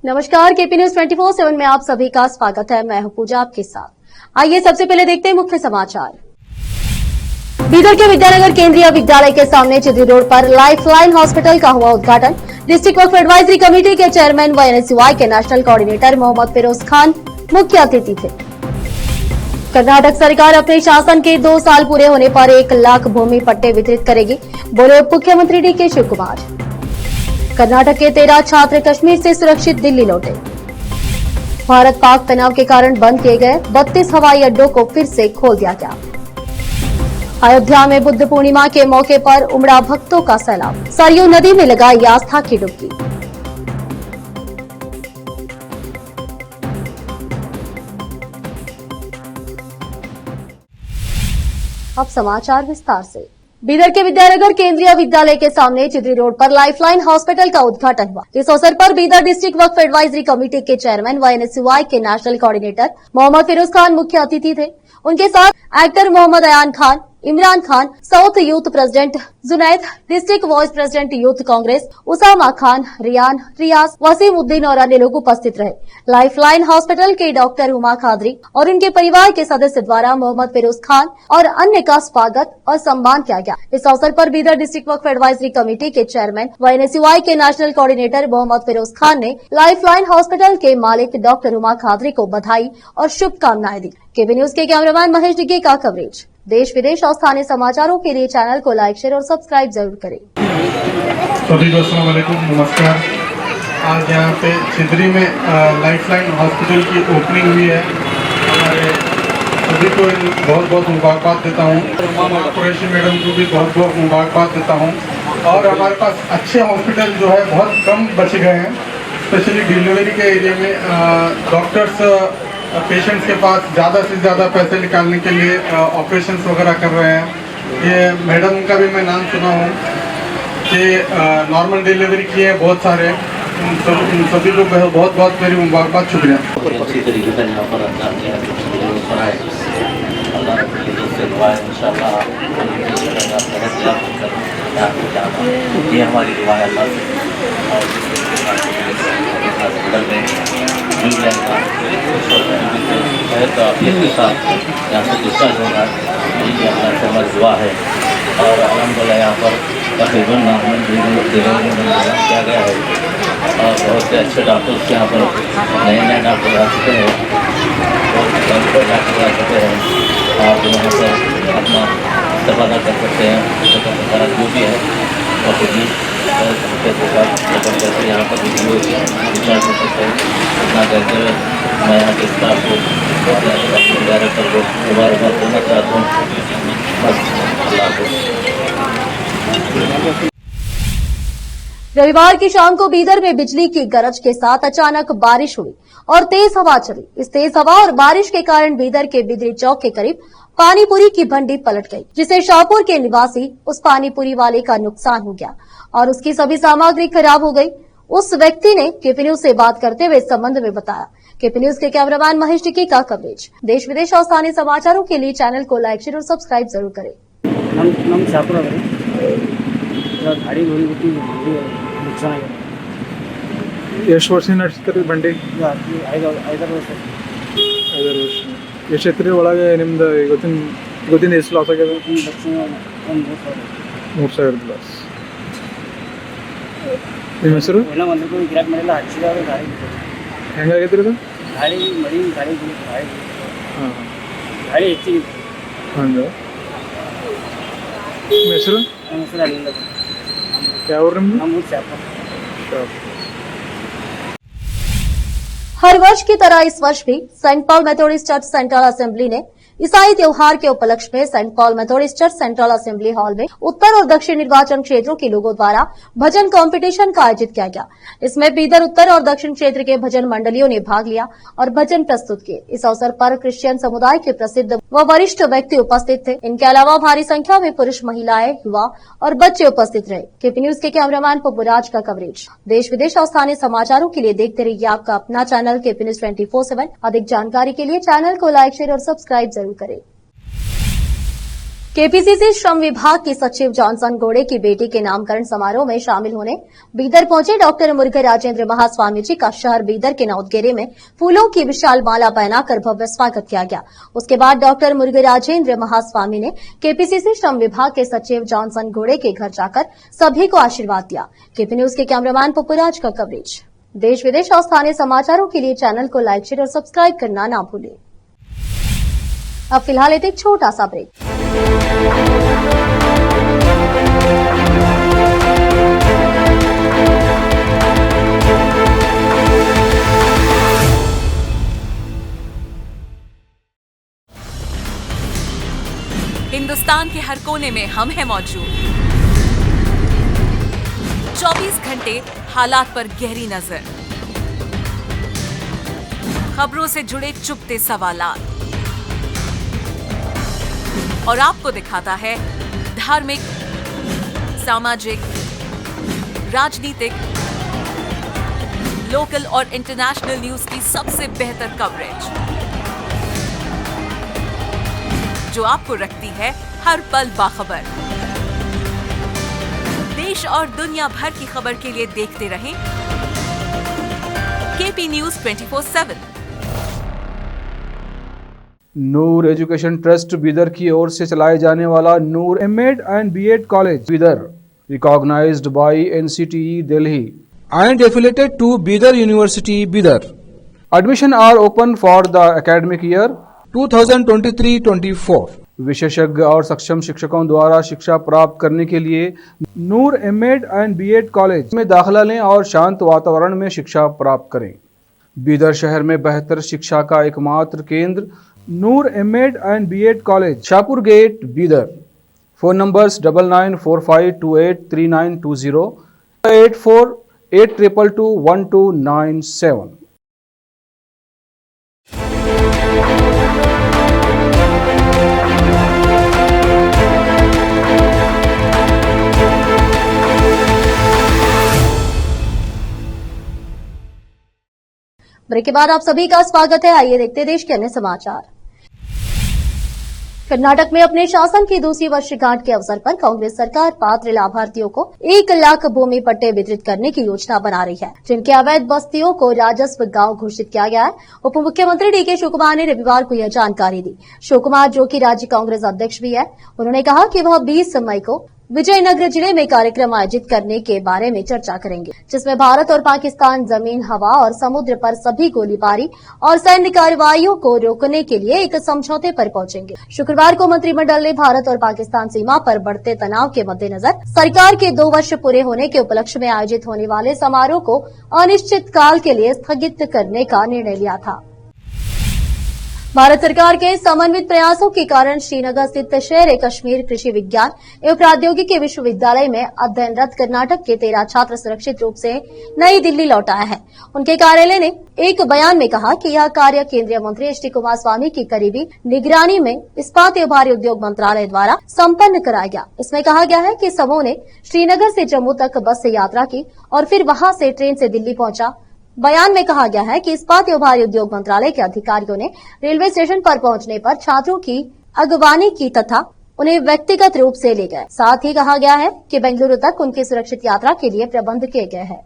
नमस्कार, KP news 24/7 में आप सभी का स्वागत है। मैं हूं पूजा आपके साथ। आइए सबसे पहले देखते हैं मुख्य समाचार। बीदर के विद्यानगर केंद्रीय विद्यालय के सामने चिदरी रोड पर लाइफलाइन हॉस्पिटल का हुआ उद्घाटन। डिस्ट्रिक्ट वक्फ एडवाइजरी कमेटी के चेयरमैन व NSUI के नेशनल कोऑर्डिनेटर मोहम्मद फिरोज खान मुख्य अतिथि थे। कर्नाटक सरकार अपने शासन के 2 साल पूरे होने पर 1 लाख भूमि पट्टे वितरित करेगी, बोले उप मुख्यमंत्री DK शिव कुमार। कर्नाटक के 13 छात्र कश्मीर से सुरक्षित दिल्ली लौटे। भारत पाक तनाव के कारण बंद किए गए 32 हवाई अड्डों को फिर से खोल दिया गया। अयोध्या में बुद्ध पूर्णिमा के मौके पर उमड़ा भक्तों का सैलाब, सरयू नदी में लगाई आस्था की डुबकी। अब समाचार विस्तार से। बीदर के विद्यानगर केंद्रीय विद्यालय के सामने चिदरी रोड पर लाइफलाइन हॉस्पिटल का उद्घाटन हुआ। इस अवसर पर Bidar district Waqf advisory committee के चेयरमैन व NSUI के नेशनल कोऑर्डिनेटर मोहम्मद फिरोज खान मुख्य अतिथि थे। उनके साथ actor Mohammed Ayan Khan, Imran Khan, south youth president Junaid, district vice president youth Congress Usama Khan, Riyan, Riyaz, Waseem Uddin और अन्य लोग उपस्थित रहे। लाइफलाइन हॉस्पिटल के डॉक्टर हुमा खादरी और उनके परिवार के सदस्य द्वारा मोहम्मद फिरोज खान और अन्य का स्वागत और सम्मान किया गया। इस अवसर पर Bidar district Waqf advisory committee के चेयरमैन व NSUI के नेशनल कोऑर्डिनेटर मोहम्मद फिरोज खान ने लाइफलाइन हॉस्पिटल के मालिक डॉक्टर हुमा खादरी को बधाई और शुभकामनाएं दी। केपी न्यूज के कैमरामैन महेश डिग्गी का कवरेज। देश विदेश और स्थानीय समाचारों के लिए चैनल को लाइक, शेयर और सब्सक्राइब जरूर करें। सभी को अस्सलाम वालेकुम, नमस्कार। आज यहाँ पे चिदरी में लाइफलाइन हॉस्पिटल की ओपनिंग हुई है। हमारे सभी को बहुत बहुत मुबारकबाद देता हूँ। कुरैशी मैडम को भी बहुत बहुत मुबारकबाद देता हूँ। और हमारे पास अच्छे हॉस्पिटल जो है बहुत कम बच गए हैं, स्पेशली डिलीवरी के एरिया में। डॉक्टर्स पेशेंट्स के पास ज़्यादा से ज़्यादा पैसे निकालने के लिए ऑपरेशंस वगैरह कर रहे हैं। ये मैडम का भी मैं नाम सुना हूँ कि नॉर्मल डिलीवरी किए हैं बहुत सारे। उन सभी को बहुत बहुत मेरी मुबारकबाद, शुक्रिया। अच्छी तरीके से यहाँ पर ये हमारी दुआ है अल्लाह के साथ यहाँ से डिस्चार्ज होगा, ये अल्लाह से हमारी दुआ है। और अल्हम्दुलिल्लाह यहाँ पर तकरीबन किया गया है और बहुत से अच्छे डॉक्टर्स यहाँ पर नए डॉक्टर आ चुके हैं, बहुत डॉक्टर आ चुके हैं। आप यहाँ पर अपना इस्तेमाल कर सकते हैं, जो भी है और खुद कैसे यहाँ पर डिस्चार्ज हो सकते हैं। इतना कहते हुए मैं यहाँ के स्टाफ को डायरेक्टर को मुबारकबाद देना चाहता हूँ। बस अल्लाह को। रविवार की शाम को बीदर में बिजली की गरज के साथ अचानक बारिश हुई और तेज हवा चली। इस तेज हवा और बारिश के कारण बीदर के बिदरी चौक के करीब पानीपुरी की भंडी पलट गई, जिससे शाहपुर के निवासी उस पानीपुरी वाले का नुकसान हो गया और उसकी सभी सामग्री खराब हो गई। उस व्यक्ति ने केपी न्यूज से बात करते हुए इस संबंध में बताया। केपी न्यूज के कैमरामैन महेश डिग्गी का कवरेज। देश विदेश और स्थानीय समाचारों के लिए चैनल को लाइक, शेयर और सब्सक्राइब जरूर करें। ಎಷ್ಟು ವರ್ಷ ನಡೆಸ್ತಾರೆ ಬಂಡಿ? 5 ವರ್ಷ. ಎಷ್ಟು ಎತ್ತರ ಒಳಗೆ ನಿಮ್ದು ಇವತ್ತಿನ ಎಷ್ಟು ಲಾಸ್ ಆಗ್ಯದ? 3,000 ಲಾಸ್. ನಿಮ್ಮ ಹೆಸರು? ಗಿರಾಕ್ ಮನೆಲ್ಲ ಹಚ್ಚಿದಾಗ ಗಾಡಿ ಹೆಂಗಾಗೈತ್ರಿ ಇದು? ಗಾಳಿ ಹೆಚ್ಚಿಗೆ ಹಂಗೆ. ನಿಮ್ಮ ಹೆಸರು? ನಮ್ಮ ಹೆಸರು ಅಲ್ಲಿಂದ. ಯಾವ ಊರು ನಿಮ್ದು? ನಮ್ಮ ಊರು ಶಾಪುರ. हर वर्ष की तरह इस वर्ष भी Saint Paul Methodist church central assembly ने ईसाई त्योहार के उपलक्ष्य में Saint Paul Methodist church central assembly hall में उत्तर और दक्षिण निर्वाचन क्षेत्रों के लोगों द्वारा भजन कंपटीशन का आयोजित किया गया। इसमें बीदर उत्तर और दक्षिण क्षेत्र के भजन मंडलियों ने भाग लिया और भजन प्रस्तुत किए। इस अवसर पर क्रिश्चियन समुदाय के प्रसिद्ध व वरिष्ठ व्यक्ति उपस्थित थे। इनके अलावा भारी संख्या में पुरुष, महिलाएं, युवा और बच्चे उपस्थित रहे। केपी न्यूज के कैमरामैन पप्पूराज का कवरेज। देश विदेश और स्थानीय समाचारों के लिए देखते रहिए आपका अपना चैनल केपी न्यूज 24/7। अधिक जानकारी के लिए चैनल को लाइक, शेयर और सब्सक्राइब जरूर करें। केपीसीसी श्रम विभाग की सचिव जॉनसन घोड़े की बेटी के नामकरण समारोह में शामिल होने बीदर पहुंचे डॉक्टर मुर्गे राजेंद्र महास्वामी जी का शहर बीदर के नौतगेरे में फूलों की विशाल माला पहनाकर भव्य स्वागत किया गया। उसके बाद डॉक्टर मुर्गे राजेंद्र महास्वामी ने केपीसीसी श्रम विभाग के सचिव जॉनसन घोड़े के घर जाकर सभी को आशीर्वाद दिया। केपी न्यूज के कैमरामैन पप्पूराज का कवरेज। देश विदेश और स्थानीय समाचारों के लिए चैनल को लाइक, शेयर और सब्सक्राइब करना ना भूलें। अब फिलहाल लेते एक छोटा सा ब्रेक। हिंदुस्तान के हर कोने में हम हैं मौजूद। 24 घंटे हालात पर गहरी नजर, खबरों से जुड़े चुपते सवालात और आपको दिखाता है धार्मिक, सामाजिक, राजनीतिक, लोकल और इंटरनेशनल न्यूज की सबसे बेहतर कवरेज, जो आपको रखती है हर पल बाखबर। देश और दुनिया भर की खबर के लिए देखते रहें KP news 24/7। Noor education trust Bidar की ओर से चलाए जाने वाला Noor MEd and BEd college Bidar, recognised by NCTE Delhi and affiliated to Bidar University, Bidar. Admission are open for the academic year 2023-24. विशेषज्ञ और सक्षम शिक्षकों द्वारा शिक्षा प्राप्त करने के लिए नूर एमएड एंड बीएड कॉलेज में दाखिला लें और शांत वातावरण में शिक्षा प्राप्त करें। बीदर शहर में बेहतर शिक्षा का एकमात्र केंद्र Noor MEd and BEd college, Shahpur gate, Bidar. Phone numbers 9945283920, 8482221297। Break के बाद आप सभी का स्वागत है। आइए देखते हैं देश के अन्य समाचार। कर्नाटक में अपने शासन की दूसरी वर्षगांठ के अवसर पर कांग्रेस सरकार पात्र लाभार्थियों को 1 लाख भूमि पट्टे वितरित करने की योजना बना रही है, जिनके अवैध बस्तियों को राजस्व गांव घोषित किया गया है। उप मुख्यमंत्री डीके शिवकुमार ने रविवार को यह जानकारी दी। शिवकुमार, जो कि राज्य कांग्रेस अध्यक्ष भी है, उन्होंने कहा कि वह 20 मई को विजयनगर जिले में कार्यक्रम आयोजित करने के बारे में चर्चा करेंगे, जिसमें भारत और पाकिस्तान जमीन, हवा और समुद्र पर सभी गोलीबारी और सैन्य कार्रवाइयों को रोकने के लिए एक समझौते पर पहुंचेंगे। शुक्रवार को मंत्रिमंडल ने भारत और पाकिस्तान सीमा पर बढ़ते तनाव के मद्देनजर सरकार के 2 वर्ष पूरे होने के उपलक्ष्य में आयोजित होने वाले समारोह को अनिश्चित काल के लिए स्थगित करने का निर्णय लिया था। भारत सरकार के समन्वित प्रयासों के कारण श्रीनगर स्थित शेर-ए-कश्मीर कृषि विज्ञान एवं प्रौद्योगिकी विश्वविद्यालय में अध्ययनरत कर्नाटक के 13 छात्र सुरक्षित रूप से नई दिल्ली लौट आए हैं। उनके कार्यालय ने एक बयान में कहा कि यह कार्य केंद्रीय मंत्री एच डी कुमारस्वामी की करीबी निगरानी में इस्पात एवं भारी उद्योग मंत्रालय द्वारा संपन्न कराया गया। इसमें कहा गया है कि समूह ने श्रीनगर से जम्मू तक बस से यात्रा की और फिर वहां से ट्रेन से दिल्ली पहुंचा। बयान में कहा गया है कि इस्पात एवं भारी उद्योग मंत्रालय के अधिकारियों ने रेलवे स्टेशन पर पहुंचने पर छात्रों की अगवानी की तथा उन्हें व्यक्तिगत रूप से ले गए। साथ ही कहा गया है कि बेंगलुरु तक उनकी सुरक्षित यात्रा के लिए प्रबंध किए गए हैं।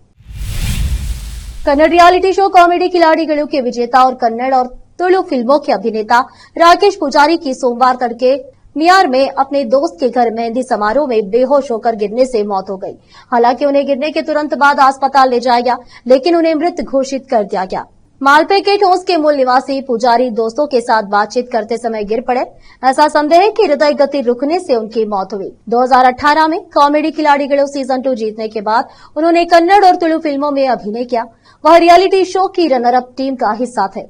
कन्नड़ रियलिटी शो कॉमेडी खिलाड़ीಗಳು के विजेता और कन्नड़ और तुलु फिल्मों के अभिनेता राकेश पुजारी की सोमवार तड़के नियार में अपने दोस्त के घर मेहंदी समारोह में बेहोश होकर गिरने से मौत हो गई। हालांकि उन्हें गिरने के तुरंत बाद अस्पताल ले जाया गया, लेकिन उन्हें मृत घोषित कर दिया गया। मालपे के ठोस के मूल निवासी पुजारी दोस्तों के साथ बातचीत करते समय गिर पड़े। ऐसा संदेह है कि हृदय गति रुकने से उनकी मौत हुई। 2018 में कॉमेडी खिलाड़ीಗಳು सीजन 2 जीतने के बाद उन्होंने कन्नड़ और तुलु फिल्मों में अभिनय किया। वह रियलिटी शो की रनर अप टीम का हिस्सा थे।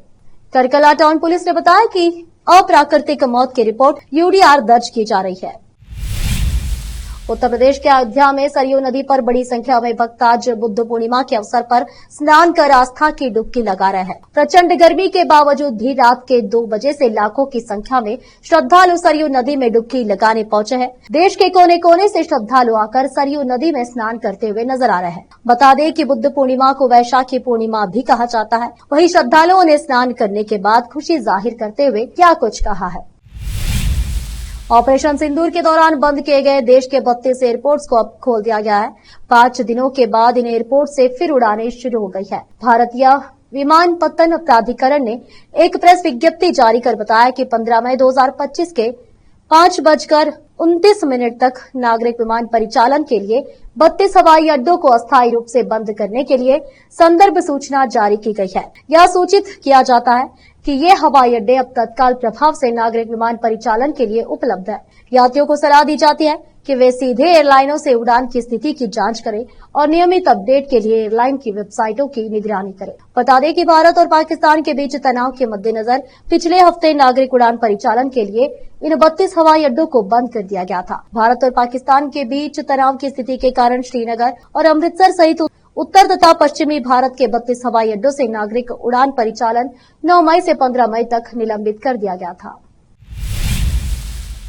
करकला टाउन पुलिस ने बताया कि अप्राकृतिक मौत की रिपोर्ट यूडीआर दर्ज की जा रही है। उत्तर प्रदेश के अयोध्या में सरयू नदी पर बड़ी संख्या में भक्त आज बुद्ध पूर्णिमा के अवसर पर स्नान कर आस्था की डुबकी लगा रहे हैं। प्रचंड गर्मी के बावजूद भी रात के 2 बजे से लाखों की संख्या में श्रद्धालु सरयू नदी में डुबकी लगाने पहुंचे हैं। देश के कोने कोने से श्रद्धालु आकर सरयू नदी में स्नान करते हुए नजर आ रहे हैं। बता दें कि बुद्ध पूर्णिमा को वैशाखी पूर्णिमा भी कहा जाता है। वहीं श्रद्धालुओं ने स्नान करने के बाद खुशी जाहिर करते हुए क्या कुछ कहा है। ऑपरेशन सिंदूर के दौरान बंद किए गए देश के 32 एयरपोर्ट्स को अब खोल दिया गया है। 5 दिनों के बाद इन एयरपोर्ट से फिर उड़ानें शुरू हो गई है। भारतीय विमानपत्तन प्राधिकरण ने एक प्रेस विज्ञप्ति जारी कर बताया कि 15 मई 2025 के 5:29 तक नागरिक विमान परिचालन के लिए 32 हवाई अड्डों को अस्थायी रूप से बंद करने के लिए संदर्भ सूचना जारी की गई है। यह सूचित किया जाता है कि ये हवाई अड्डे अब तत्काल प्रभाव से नागरिक विमान परिचालन के लिए उपलब्ध है। यात्रियों को सलाह दी जाती है कि वे सीधे एयरलाइनों से उड़ान की स्थिति की जांच करें और नियमित अपडेट के लिए एयरलाइन की वेबसाइटों की निगरानी करें। बता दें कि भारत और पाकिस्तान के बीच तनाव के मद्देनजर पिछले हफ्ते नागरिक उड़ान परिचालन के लिए इन 32 हवाई अड्डों को बंद कर दिया गया था। भारत और पाकिस्तान के बीच तनाव की स्थिति के कारण श्रीनगर और अमृतसर सहित उत्तर तथा पश्चिमी भारत के 32 हवाई अड्डों से नागरिक उड़ान परिचालन 9 मई से 15 मई तक निलंबित कर दिया गया था।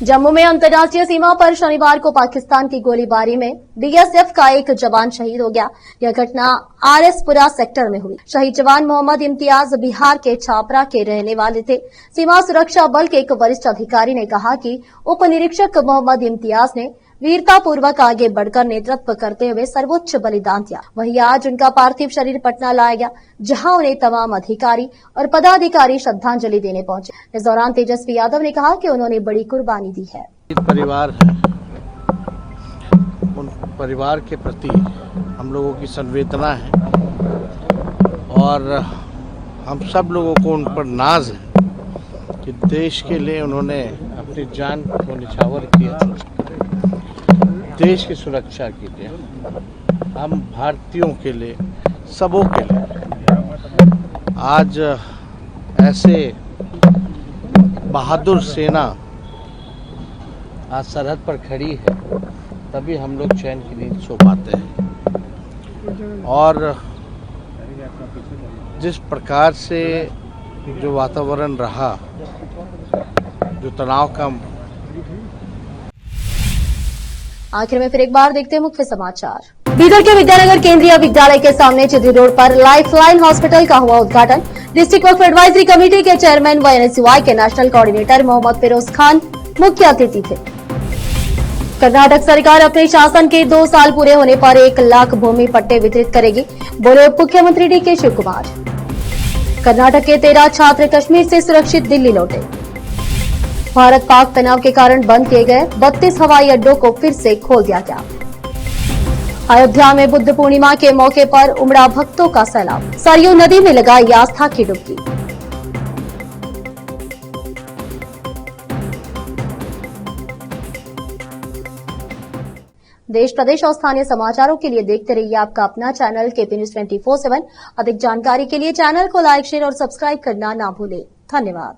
जम्मू में अंतर्राष्ट्रीय सीमा पर शनिवार को पाकिस्तान की गोलीबारी में बीएसएफ का एक जवान शहीद हो गया। यह घटना आरएसपुरा सेक्टर में हुई। शहीद जवान मोहम्मद इम्तियाज बिहार के छापरा के रहने वाले थे। सीमा सुरक्षा बल के एक वरिष्ठ अधिकारी ने कहा कि उप निरीक्षक मोहम्मद इम्तियाज ने वीरतापूर्वक आगे बढ़कर नेतृत्व करते हुए सर्वोच्च बलिदान दिया। वहीं आज उनका पार्थिव शरीर पटना लाया गया, जहां उन्हें तमाम अधिकारी और पदाधिकारी श्रद्धांजलि देने पहुंचे। इस दौरान तेजस्वी यादव ने कहा कि उन्होंने बड़ी कुर्बानी दी है। परिवार है, उन परिवार के प्रति हम लोगों की संवेदना है और हम सब लोगों को उन पर नाज है कि देश के लिए उन्होंने अपनी जान को निछावर किया, देश की सुरक्षा के लिए, हम भारतीयों के लिए, सबों के लिए आज ऐसे बहादुर सेना आज सरहद पर खड़ी है, तभी हम लोग चैन की नींद सो पाते हैं। और जिस प्रकार से जो वातावरण रहा, जो तनाव का। आखिर में फिर एक बार देखते हैं मुख्य समाचार। बीदर के विद्यानगर केंद्रीय विद्यालय के सामने चिदरी रोड पर लाइफलाइन हॉस्पिटल का हुआ उद्घाटन। डिस्ट्रिक्ट वक्फ एडवाइजरी कमेटी के चेयरमैन व एनएसयूआई के नेशनल कोऑर्डिनेटर मोहम्मद फिरोज खान मुख्य अतिथि थे। कर्नाटक सरकार अपने शासन के 2 साल पूरे होने पर 1 लाख भूमि पट्टे वितरित करेगी, बोले उप मुख्यमंत्री डीके शिव कुमार। कर्नाटक के 13 छात्र कश्मीर से सुरक्षित दिल्ली लौटे। भारत पाक तनाव के कारण बंद किए गए 32 हवाई अड्डों को फिर से खोल दिया गया। अयोध्या में बुद्ध पूर्णिमा के मौके पर उमड़ा भक्तों का सैलाब। सरयू नदी में लगाई आस्था की डुबकी। देश प्रदेश और स्थानीय समाचारों के लिए देखते रहिए आपका अपना चैनल केपी न्यूज 24/7। अधिक जानकारी के लिए चैनल को लाइक, शेयर और सब्सक्राइब करना ना भूलें। धन्यवाद।